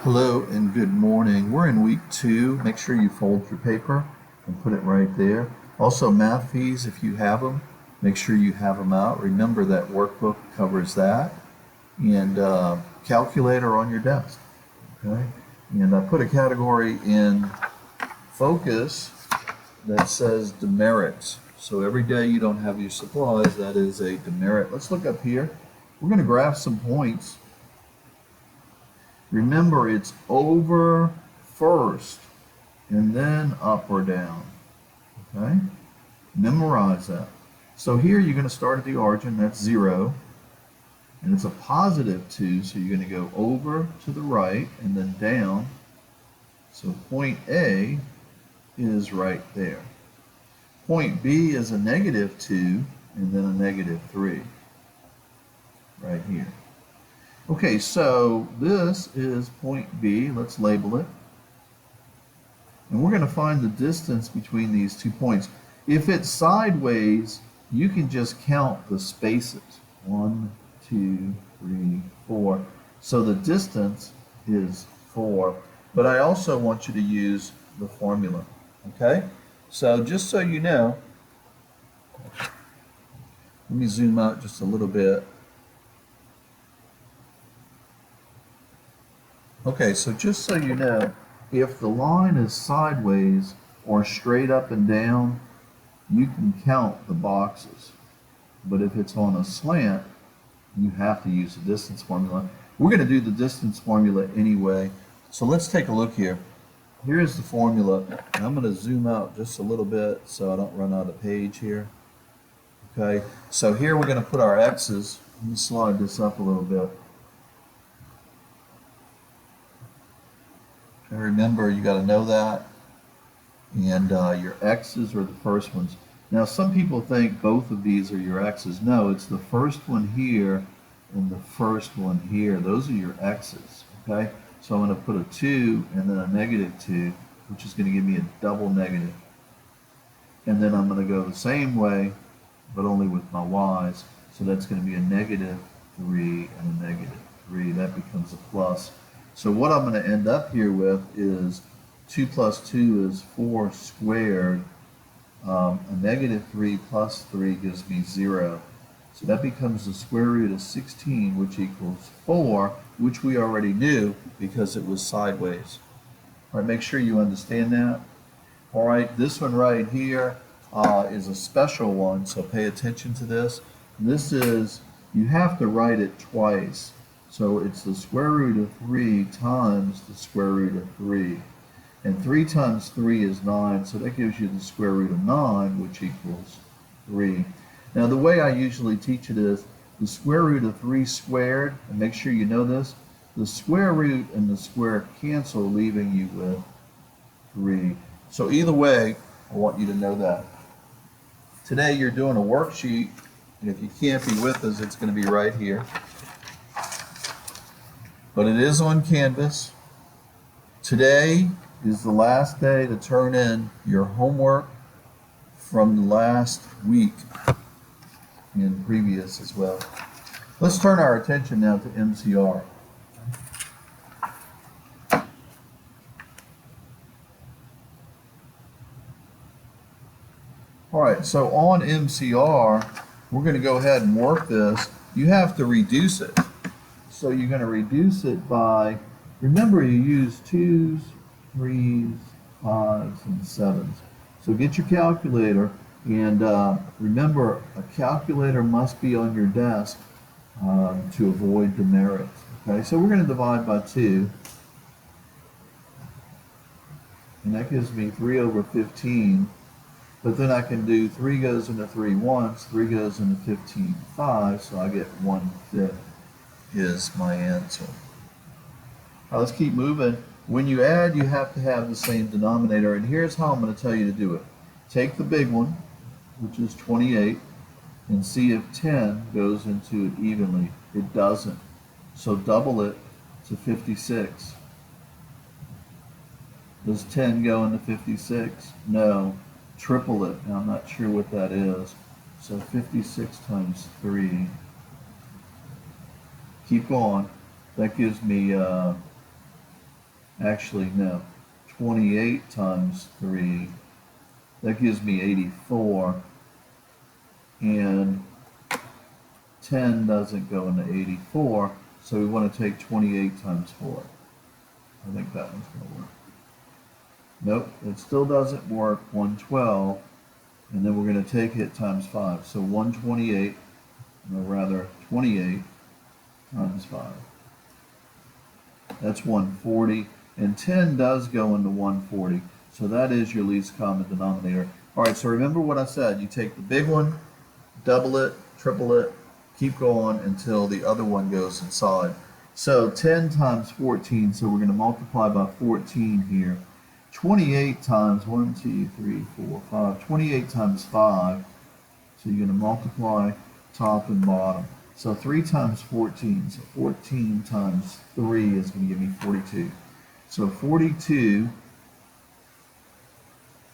Hello and good morning. We're in week 2. Make sure you fold your paper and put it right there. Also, math fees, if you have them, make sure you have them out. Remember that workbook covers that. And calculator on your desk. Okay? And I put a category in focus that says demerits. So every day you don't have your supplies, that is a demerit. Let's look up here. We're going to graph some points. Remember, it's over first and then up or down. Okay? Memorize that. So here you're going to start at the origin, that's 0. And it's a positive 2, so you're going to go over to the right and then down. So point A is right there. Point B is a negative 2 and then a negative 3 right here. Okay, so this is point B. Let's label it. And we're going to find the distance between these 2 points. If it's sideways, you can just count the spaces. 1, 2, 3, 4. So the distance is 4. But I also want you to use the formula. Okay? So just so you know, let me zoom out just a little bit. Okay, so just so you know, if the line is sideways or straight up and down, you can count the boxes. But if it's on a slant, you have to use the distance formula. We're going to do the distance formula anyway. So let's take a look here. Here's the formula. And I'm going to zoom out just a little bit so I don't run out of page here. Okay, so here we're going to put our x's. Let me slide this up a little bit. And remember, you got to know that. And your x's are the first ones. Now, some people think both of these are your x's. No, it's the first one here and the first one here. Those are your x's, okay? So I'm going to put a 2 and then a negative 2, which is going to give me a double negative. And then I'm going to go the same way, but only with my y's. So that's going to be a negative 3 and a negative 3. That becomes a plus. So what I'm going to end up here with is 2 plus 2 is 4 squared. A negative 3 plus 3 gives me 0. So that becomes the square root of 16, which equals 4, which we already knew because it was sideways. All right, make sure you understand that. All right, this one right here is a special one, so pay attention to this. This is, you have to write it twice. So it's the square root of 3 times the square root of 3. And 3 times 3 is 9, so that gives you the square root of 9, which equals 3. Now the way I usually teach it is the square root of 3 squared, and make sure you know this, the square root and the square cancel, leaving you with 3. So either way, I want you to know that. Today you're doing a worksheet, and if you can't be with us, it's going to be right here. But it is on Canvas. Today is the last day to turn in your homework from the last week and previous as well. Let's turn our attention now to MCR. All right, so on MCR, we're going to go ahead and work this. You have to reduce it. So you're going to reduce it by, remember you use 2s, 3s, 5s, and 7s. So get your calculator, and remember, a calculator must be on your desk to avoid demerits. Okay, so we're going to divide by 2, and that gives me 3 over 15. But then I can do 3 goes into 3 once, 3 goes into 15 5, so I get 1/5 is my answer. All right, let's keep moving. When you add, you have to have the same denominator, and here's how I'm going to tell you to do it. Take the big one, which is 28, and see if 10 goes into it evenly. It doesn't. So double it to 56. Does 10 go into 56? No. Triple it, and I'm not sure what that is. So 56 times 3. Keep going. That gives me Actually, no. 28 times 3, that gives me 84. And 10 doesn't go into 84, so we want to take 28 times 4. I think that one's going to work. Nope, it still doesn't work. 112, and then we're going to take it times 5. So 128, or rather 28 times 5. That's 140, and 10 does go into 140, so that is your least common denominator. All right, so remember what I said. You take the big one, double it, triple it, keep going until the other one goes inside. So 10 times 14, so we're going to multiply by 14 here. 28 times 1, 2, 3, 4, 5. 28 times 5, so you're going to multiply top and bottom. So 3 times 14, so 14 times 3 is going to give me 42. So 42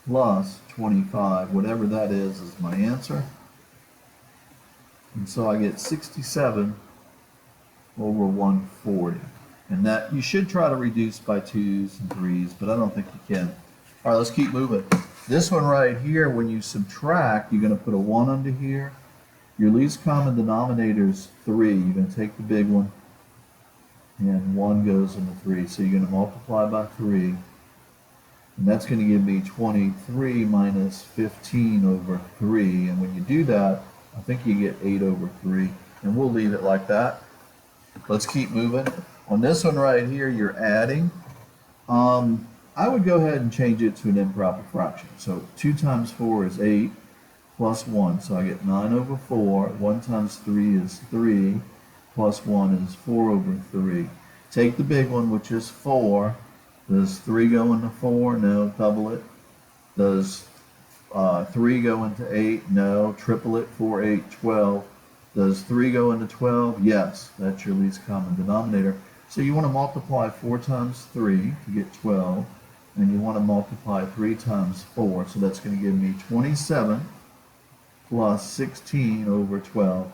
plus 25, whatever that is my answer. And so I get 67 over 140. And that you should try to reduce by 2s and 3s, but I don't think you can. All right, let's keep moving. This one right here, when you subtract, you're going to put a 1 under here. Your least common denominator is 3. You're going to take the big one, and 1 goes into 3. So you're going to multiply by 3. And that's going to give me 23 minus 15 over 3. And when you do that, I think you get 8 over 3. And we'll leave it like that. Let's keep moving. On this one right here, you're adding. I would go ahead and change it to an improper fraction. So 2 times 4 is 8 plus 1. So I get 9 over 4. 1 times 3 is 3 plus 1 is 4 over 3. Take the big one, which is 4. Does 3 go into 4? No. Double it. Does 3 go into 8? No. Triple it. 4, 8, 12. Does 3 go into 12? Yes. That's your least common denominator. So you want to multiply 4 times 3 to get 12. And you want to multiply 3 times 4. So that's going to give me 27 plus 16 over 12.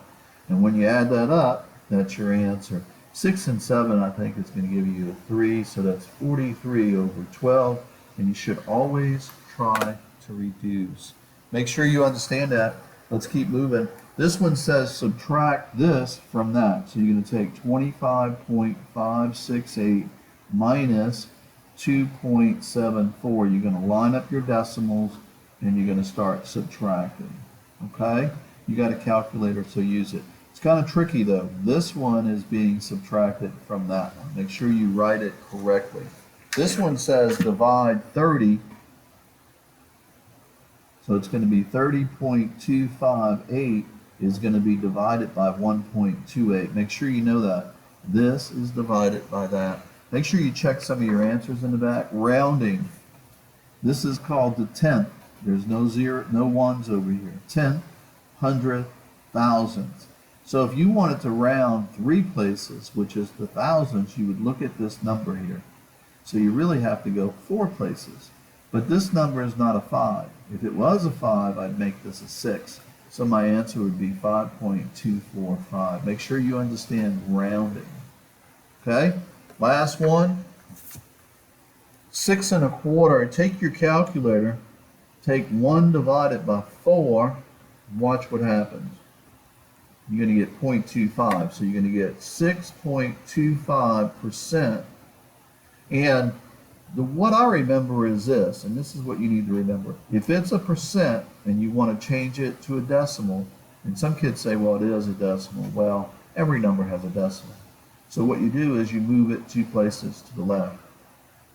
And when you add that up, that's your answer. 6 and 7, I think, is going to give you a 3. So that's 43 over 12. And you should always try to reduce. Make sure you understand that. Let's keep moving. This one says subtract this from that. So you're going to take 25.568 minus 2.74. You're going to line up your decimals and you're going to start subtracting. Okay? You got a calculator, so use it. It's kind of tricky though. This one is being subtracted from that one. Make sure you write it correctly. This one says divide 30. So it's going to be 30.258 is going to be divided by 1.28. Make sure you know that. This is divided by that. Make sure you check some of your answers in the back. Rounding. This is called the tenth. There's no zero, no ones over here. Tenth, hundredth, thousandth. So if you wanted to round 3 places, which is the thousands, you would look at this number here. So you really have to go 4 places. But this number is not a 5. If it was a 5, I'd make this a 6. So my answer would be 5.245. Make sure you understand rounding. Okay? Last one. 6 1/4. Take your calculator. Take 1 divided by 4. Watch what happens. You're going to get 0.25. So you're going to get 6.25%. And what I remember is this, and this is what you need to remember. If it's a percent and you want to change it to a decimal, and some kids say, well, it is a decimal. Well, every number has a decimal. So what you do is you move it 2 places to the left.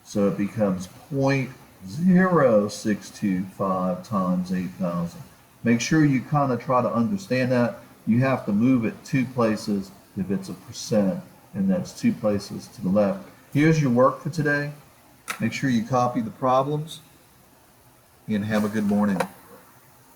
So it becomes 0.0625 times 8,000. Make sure you kind of try to understand that. You have to move it 2 places if it's a percent, and that's 2 places to the left. Here's your work for today. Make sure you copy the problems and have a good morning.